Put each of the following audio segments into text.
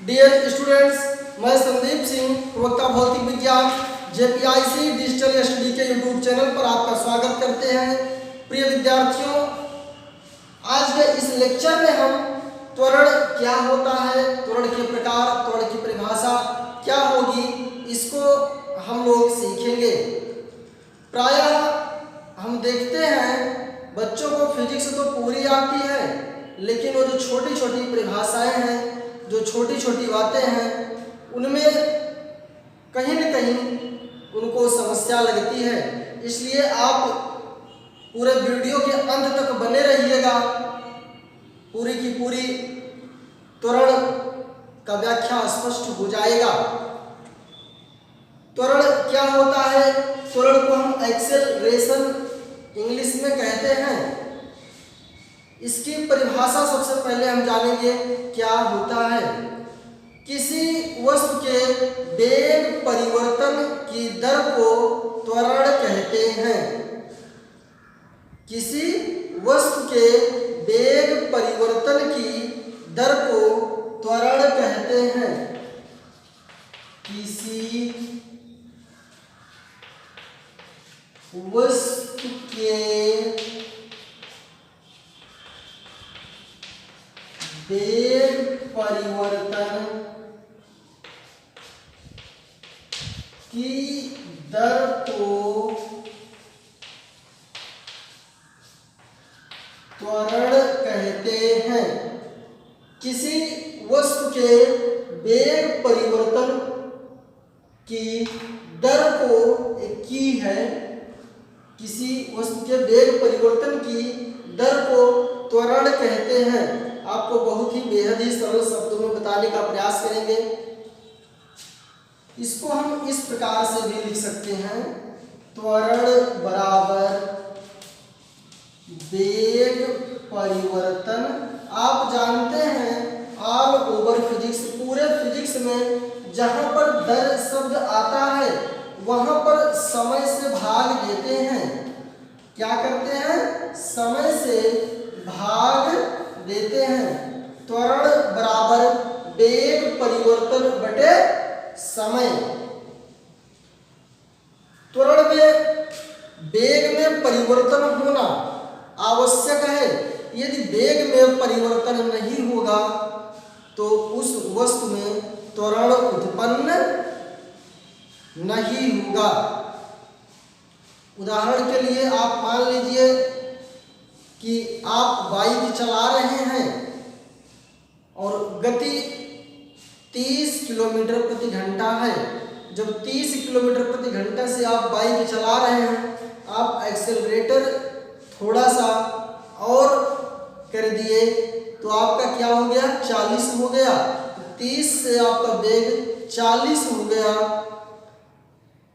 Dear students, मैं संदीप सिंह, प्रवक्ता भौतिक विज्ञान जेपीआईसी डिजिटल स्टडी के यूट्यूब चैनल पर आपका स्वागत करते हैं। प्रिय विद्यार्थियों, आज के इस लेक्चर में हम त्वरण क्या होता है, त्वरण के प्रकार, त्वरण की परिभाषा क्या होगी, इसको हम लोग सीखेंगे। प्रायः हम देखते हैं बच्चों को फिजिक्स तो पूरी आती है, लेकिन वो जो छोटी छोटी परिभाषाएं हैं, जो छोटी छोटी बातें हैं, उनमें कहीं न कहीं उनको समस्या लगती है। इसलिए आप पूरे वीडियो के अंत तक बने रहिएगा। पूरी की पूरी त्वरण का व्याख्या स्पष्ट हो जाएगा। त्वरण क्या होता है? त्वरण को हम एक्सेलरेशन इंग्लिश में कहते हैं। इसकी परिभाषा सबसे पहले हम जानेंगे क्या होता है। किसी वस्तु के वेग परिवर्तन की दर को त्वरण कहते हैं। किसी वस्तु के वेग परिवर्तन की दर को त्वरण कहते हैं। किसी वस्तु के वेग परिवर्तन की दर को त्वरण कहते हैं। किसी वस्तु के वेग परिवर्तन की दर को की है, किसी वस्तु के वेग परिवर्तन की दर को त्वरण कहते हैं। आपको बहुत ही बेहद ही सरल शब्दों में बताने का प्रयास करेंगे। इसको हम इस प्रकार से भी लिख सकते हैं, त्वरण बराबर वेग परिवर्तन। आप जानते हैं ऑल ओवर फिजिक्स, पूरे फिजिक्स में जहां पर दर शब्द आता है वहां पर समय से भाग देते हैं। क्या करते हैं? समय से भाग देते हैं। त्वरण बराबर वेग परिवर्तन बटे समय। त्वरण में वेग में परिवर्तन होना आवश्यक है। यदि वेग में परिवर्तन नहीं होगा तो उस वस्तु में त्वरण उत्पन्न नहीं होगा। उदाहरण के लिए आप मान लीजिए कि आप बाइक चला रहे हैं और गति 30 किलोमीटर प्रति घंटा है। जब 30 किलोमीटर प्रति घंटा से आप बाइक चला रहे हैं, आप एक्सेलरेटर थोड़ा सा और कर दिए तो आपका क्या हो गया? 40 हो गया। 30 से आपका वेग 40 हो गया।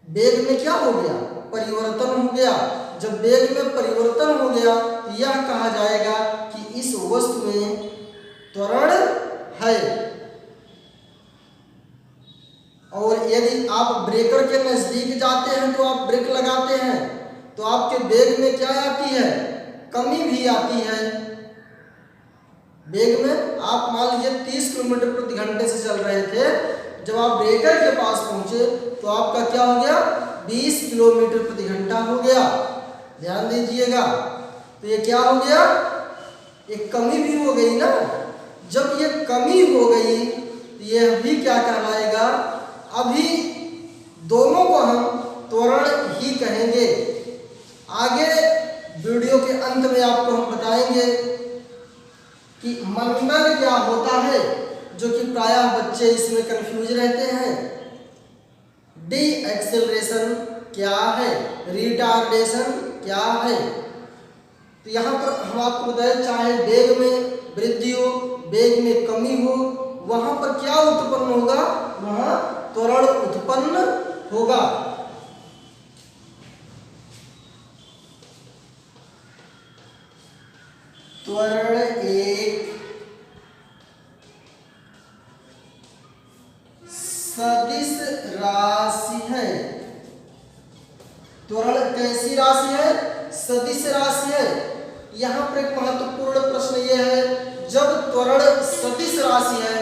वेग में क्या हो गया? परिवर्तन हो गया। जब वेग में परिवर्तन हो गया तो यह कहा जाएगा कि इस वस्तु में त्वरण है। और यदि आप ब्रेकर के नजदीक जाते हैं तो आप ब्रेक लगाते हैं तो आपके वेग में क्या आती है? कमी भी आती है। वेग में आप मान लीजिए 30 किलोमीटर प्रति घंटे से चल रहे थे, जब आप ब्रेकर के पास पहुंचे तो आपका क्या हो गया? 20 किलोमीटर प्रति घंटा हो गया। ध्यान दीजिएगा। तो ये क्या हो गया? एक कमी भी हो गई ना। जब ये कमी हो गई तो ये भी क्या कहलाएगा? अभी दोनों को हम त्वरण ही कहेंगे। आगे वीडियो के अंत में आपको हम बताएंगे कि मंडल क्या होता है, जो कि प्रायः बच्चे इसमें कंफ्यूज रहते हैं। डी एक्सेलरेशन क्या है, रिटार्डेशन क्या है। तो यहाँ पर हम आपको बताएं, चाहे वेग में वृद्धि हो, वेग में कमी हो, वहां पर क्या उत्पन्न होगा? वहां त्वरण उत्पन्न होगा। त्वरण एक सदिश राशि है। त्वरण कैसी राशि है? सदिश राशि है। यहाँ पर एक महत्वपूर्ण प्रश्न यह है, जब त्वरण सदिश राशि है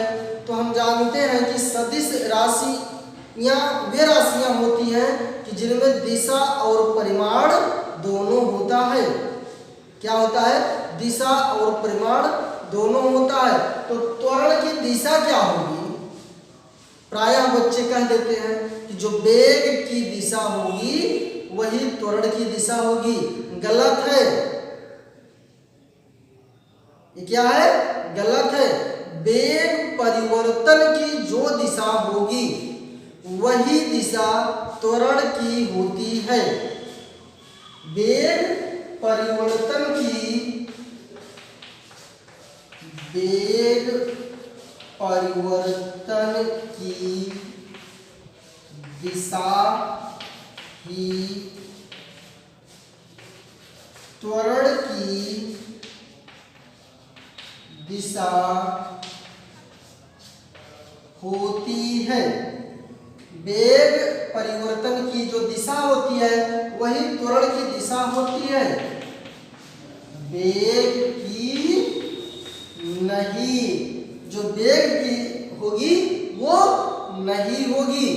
तो हम जानते हैं कि सदिश राशियाँ वे राशियाँ होती हैं कि जिनमें दिशा और परिमाण दोनों होता है। क्या होता है? दिशा और परिमाण दोनों होता है। तो त्वरण की दिशा क्या होगी? प्रायः बच्चे कह देते हैं कि जो वेग की दिशा होगी वही त्वरण की दिशा होगी। गलत है। ये क्या है? गलत है। वेग परिवर्तन की जो दिशा होगी वही दिशा त्वरण की होती है। वेग परिवर्तन की दिशा ही त्वरण की दिशा होती है। वेग परिवर्तन की जो दिशा होती है वही त्वरण की दिशा होती है। वेग की नहीं, जो वेग की होगी वो नहीं होगी।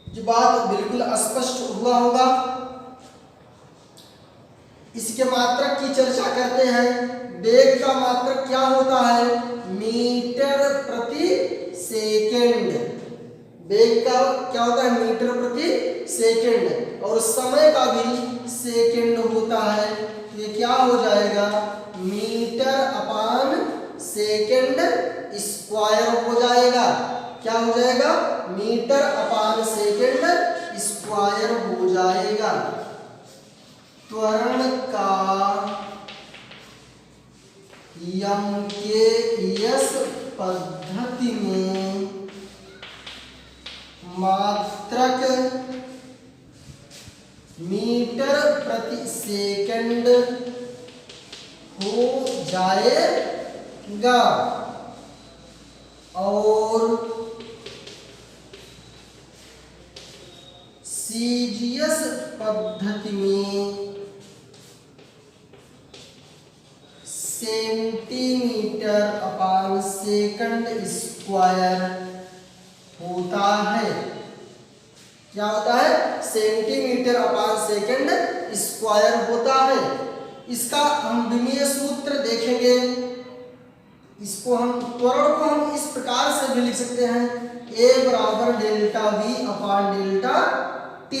जो बात बिल्कुल स्पष्ट हुआ होगा। इसके मात्रक की चर्चा करते हैं। वेग का मात्रक क्या होता है? मीटर प्रति सेकंड। वेग का क्या होता है? मीटर प्रति सेकंड। और समय का भी सेकंड होता है। तो ये क्या हो जाएगा? मीटर अपान सेकंड स्क्वायर हो जाएगा। क्या हो जाएगा? मीटर अपान सेकंड स्क्वायर हो जाएगा। त्वरण का यमकेयस पद्धति में मात्रक मीटर प्रति सेकंड हो जाएगा और सीजीएस पद्धति में सेंटीमीटर अपान सेकंड स्क्वायर होता है। क्या होता है? सेंटीमीटर अपान सेकंड स्क्वायर होता है। इसका हम विमीय सूत्र देखेंगे। इसको हम त्वरण को हम इस प्रकार से भी लिख सकते हैं। A बराबर डेल्टा V अपान डेल्टा T।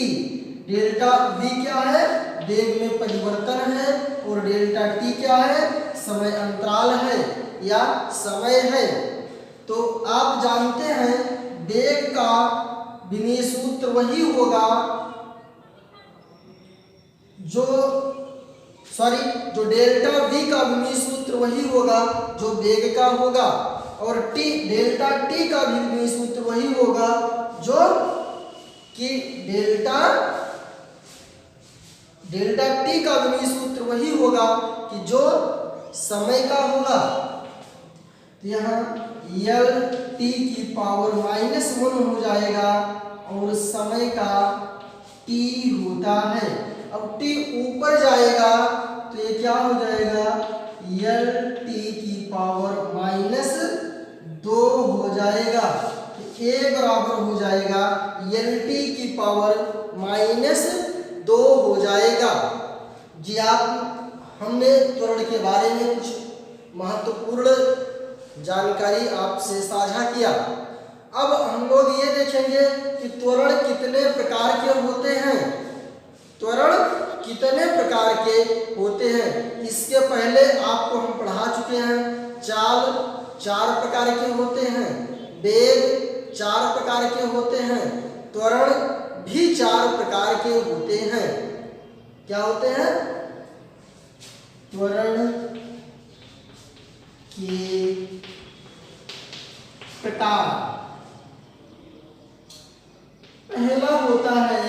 डेल्टा V क्या है? वेग में परिवर्तन है। और डेल्टा T क्या है? समय अंतराल है या समय है। तो आप जानते हैं वेग का विमीय सूत्र वही होगा जो डेल्टा V का विमीय सूत्र वही होगा जो वेग का होगा। और डेल्टा T का भी विमीय सूत्र वही होगा जो कि डेल्टा T का विमीय सूत्र वही होगा कि जो समय का होगा। तो यहाँ L T की पावर -1 हो जाएगा और समय का T होता है। अब T ऊपर जाएगा तो ये क्या हो जाएगा? L T की पावर -2 हो जाएगा। तो A बराबर हो जाएगा L T की पावर -2 हो जाएगा। जी हमने त्वरण के बारे में कुछ महत्वपूर्ण जानकारी आपसे साझा किया। अब हम लोग ये देखेंगे कि त्वरण कितने प्रकार के होते हैं। त्वरण कितने प्रकार के होते हैं इसके पहले आपको हम पढ़ा चुके हैं। चाल 4 प्रकार के होते हैं। वेग 4 प्रकार के होते हैं। त्वरण भी 4 प्रकार के होते हैं। क्या होते हैं? त्वरण के प्रकार। पहला होता है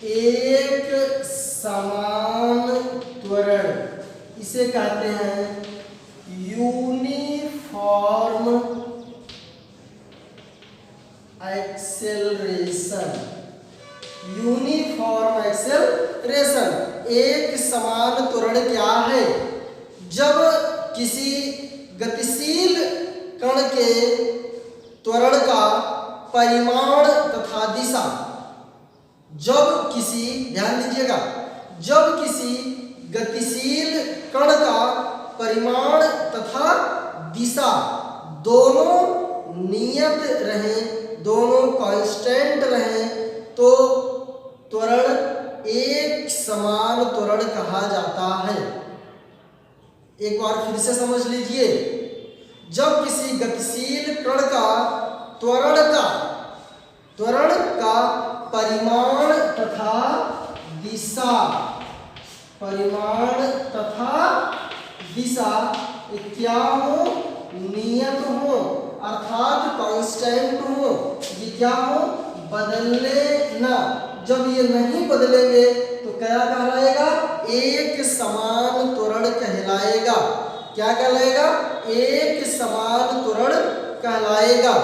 एक समान त्वरण। इसे कहते हैं यूनिफॉर्म एक्सेलरेशन। Uniform acceleration. एक समान त्वरण क्या है? जब किसी गतिशील कण के त्वरण का परिमाण तथा दिशा। जब किसी, ध्यान दीजिएगा, जब किसी गतिशील कण का परिमाण तथा दिशा दोनों नियत रहें, दोनों कांस्टेंट रहें, तो त्वरण एक समान त्वरण कहा जाता है। एक बार फिर से समझ लीजिए, जब किसी गतिशील कण का त्वरण का परिमाण तथा दिशा, परिमाण तथा दिशा क्या हो, नियत हो, अर्थात कांस्टेंट हो, ये क्या हो, बदले ना। जब ये नहीं बदलेंगे तो क्या कहलाएगा, एक समान त्वरण कहलाएगा। क्या कहलाएगा, एक समान त्वरण कहलाएगा।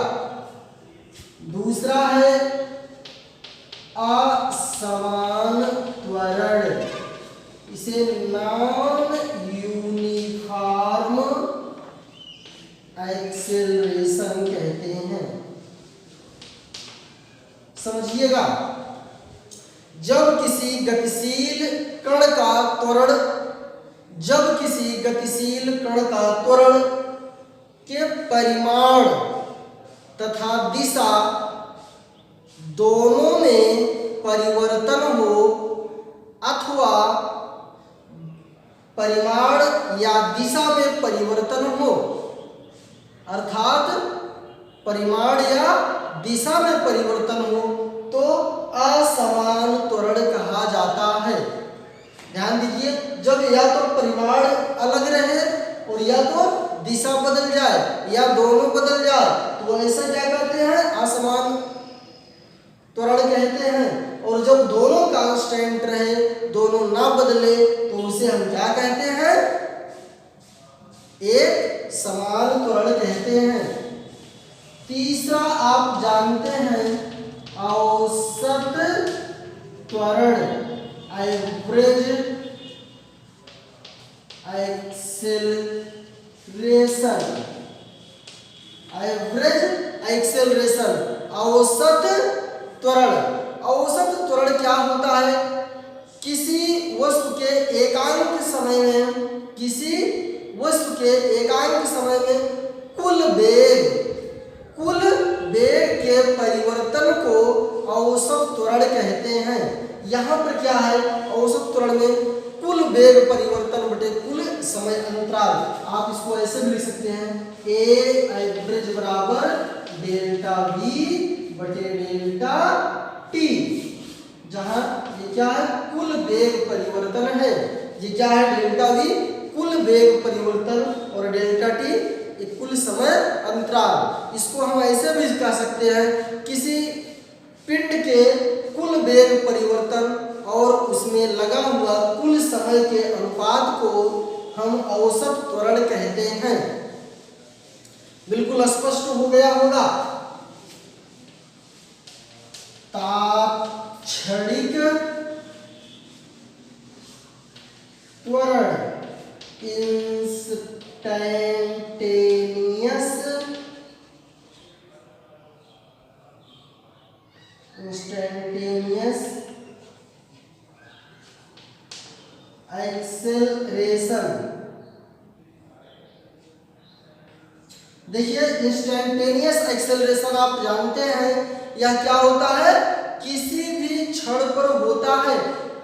दूसरा है असमान त्वरण, इसे नॉन यूनिफॉर्म एक्सेलरेशन कहते हैं। समझिएगा, जब किसी गतिशील कण का त्वरण, जब किसी गतिशील कण का त्वरण के परिमाण तथा दिशा दोनों में परिवर्तन हो, अथवा परिमाण या दिशा में परिवर्तन हो, अर्थात परिमाण या दिशा में परिवर्तन हो, तो असमान त्वरण कहा जाता है। ध्यान दीजिए, जब या तो परिमाण अलग रहे और या तो दिशा बदल जाए या दोनों बदल जाए, तो ऐसा क्या कहते हैं, असमान त्वरण कहते हैं। और जब दोनों कांस्टेंट रहे, दोनों ना बदले, तो उसे हम क्या कहते हैं, एक समान त्वरण कहते हैं। तीसरा आप जानते हैं औसत त्वरण, एवरेज एक्सेलरेशन, एवरेज एक्सेलरेशन, औसत त्वरण। औसत त्वरण क्या होता है, किसी वस्तु के एकांक समय में, किसी वस्तु के एकांक समय में कुल वेग के परिवर्तन को औसत त्वरण कहते हैं। यहाँ पर क्या है, औसत त्वरण में कुल वेग परिवर्तन बटे कुल समय अंतराल। आप इसको ऐसे भी लिख सकते हैं, ए एवरेज बराबर डेल्टा वी बटे डेल्टा टी, जहां ये क्या है, कुल वेग परिवर्तन है। ये क्या है, डेल्टा वी कुल वेग परिवर्तन और डेल्टा टी एक कुल समय अंतराल। इसको हम ऐसे भी कह सकते हैं, किसी पिंड के कुल वेग परिवर्तन और उसमें लगा हुआ कुल समय के अनुपात को हम औसत त्वरण कहते हैं। बिल्कुल स्पष्ट हो गया होगा। तात्क्षणिक त्वरण, इंस्टेंटेनियस एक्सेलरेशन। देखिए, इंस्टेंटेनियस एक्सेलरेशन आप जानते हैं, यह क्या होता है, किसी भी क्षण पर होता है।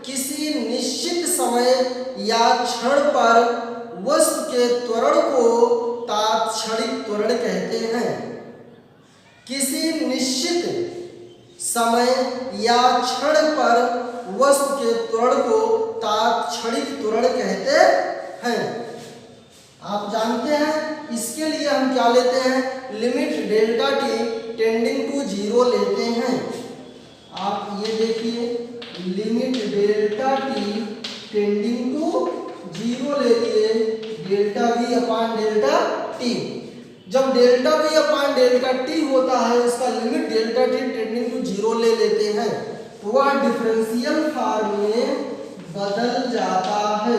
किसी निश्चित समय या क्षण पर वस्तु के त्वरण को तात्क्षणिक त्वरण कहते हैं। किसी निश्चित समय या क्षण पर वस्तु के त्वरण को तात्क्षणिक त्वरण कहते हैं। आप जानते हैं, इसके लिए हम क्या लेते हैं, limit delta T tending to zero लेते हैं। आप ये देखिए, limit delta T tending to zero ले लिए, delta V upon delta T. जब delta V upon delta T होता है, उसका limit delta T tending to zero ले लेते हैं, तो वह डिफरेंशियल फॉर्म में बदल जाता है।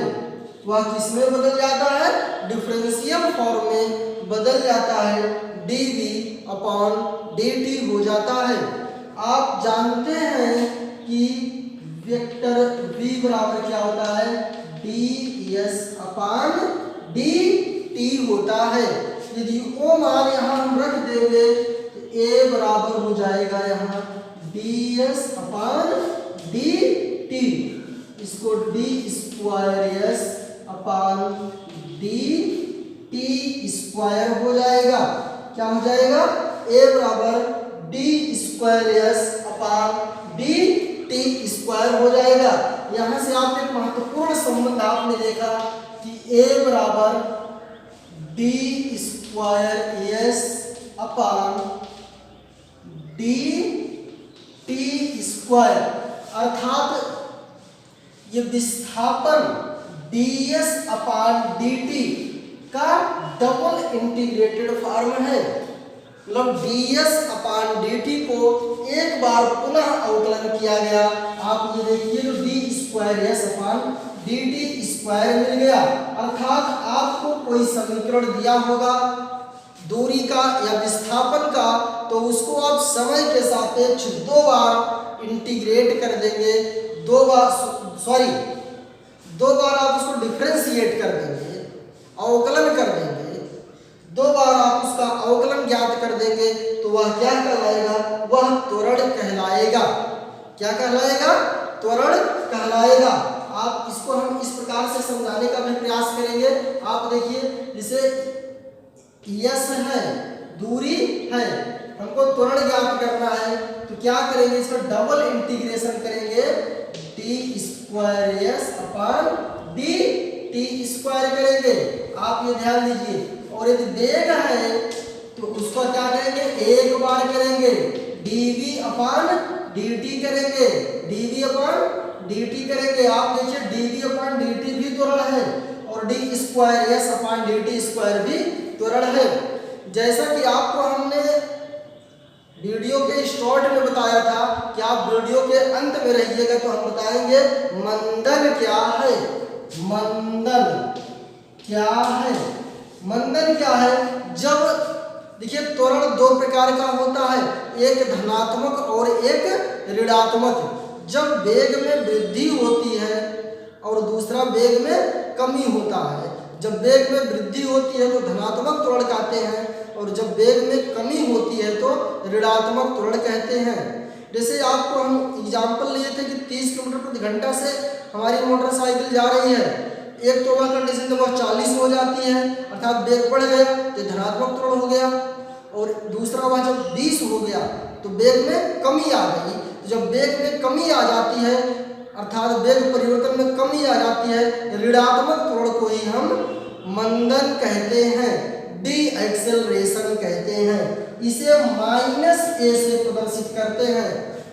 वह किस में बदल जाता है, डिफरेंशियल फॉर्म में बदल जाता है। dv अपॉन dt हो जाता है। आप जानते हैं कि वेक्टर v बराबर क्या होता है, ds अपॉन dt होता है। यदि वो मान यहाँ हम रख देंगे तो a बराबर हो जाएगा यहाँ ds अपॉन dt, इसको d square s upon dt square हो जाएगा। क्या हो जाएगा, a बराबर d square s upon dt square हो जाएगा। यहाँ से आप एक महत्वपूर्ण संबंध आपने देखा कि a बराबर d square s upon dt square, अर्थात ये विस्थापन ds अपॉन dt का डबल इंटीग्रेटेड फॉर्म है। मतलब ds अपॉन dt को एक बार पुनः अवकलन किया गया। आप ये देखिए तो d square s upon dt square मिल गया। अर्थात आपको कोई समीकरण दिया होगा दूरी का या विस्थापन का, तो उसको आप समय के सापेक्ष दो बार इंटीग्रेट कर देंगे, दो बार आप उसको डिफरेंशिएट कर देंगे, अवकलन कर देंगे, दो बार आप उसका अवकलन ज्ञात कर देंगे, तो वह क्या कहलाएगा, वह त्वरण कहलाएगा। क्या कहलाएगा, त्वरण कहलाएगा। आप इसको हम इस प्रकार से समझाने का भी प्रयास करेंगे। आप देखिए, जैसे यस है, दूरी है, हमको त्वरण ज्ञात करना है, तो क्या करेंगे, इसका डबल इंटीग्रेशन करेंगे, T square S upon D T square करेंगे। आप ये ध्यान दीजिए। और यदि वेग है तो उसका क्या करेंगे, एक बार करेंगे, डीवी अपॉन dt करेंगे, dv अपॉन dt करेंगे। आप देखिए dv अपॉन dt भी त्वरण है और d square s upon dt square भी त्वरण है। जैसा कि आपको हमने वीडियो के स्टार्ट में बताया था कि आप वीडियो के अंत में रहिएगा तो हम बताएंगे मंदन क्या है। मंदन क्या है, मंदन क्या है, जब देखिए त्वरण दो प्रकार का होता है, एक धनात्मक और एक ऋणात्मक। जब वेग में वृद्धि होती है और दूसरा वेग में कमी होता है। जब वेग में वृद्धि होती है तो धनात्मक त्वरण कहते हैं और जब वेग में कमी होती है तो ऋणात्मक त्वरण कहते हैं। जैसे आपको हम एग्जाम्पल लिए थे कि 30 किलोमीटर प्रति घंटा से हमारी मोटरसाइकिल जा रही है। एक तो वह कंडीशन जब वह 40 हो जाती है अर्थात वेग बढ़ गया तो धनात्मक त्वरण हो गया, और दूसरा वह जब 20 हो गया तो वेग में कमी आ गई। तो जब वेग में कमी आ जाती है अर्थात वेग परिवर्तन में कमी आ जाती है, ऋणात्मक त्वरण को ही हम मंदन कहते हैं, डी एक्सेलरेशन कहते हैं। इसे -a से प्रदर्शित करते हैं।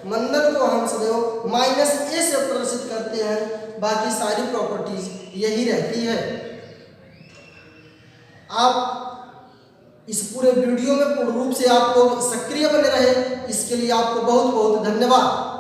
मंदन को हम सदैव -a से प्रदर्शित करते हैं, बाकी सारी प्रॉपर्टीज यही रहती है। आप इस पूरे वीडियो में पूर्ण रूप से आपको सक्रिय बने रहे, इसके लिए आपको बहुत बहुत धन्यवाद।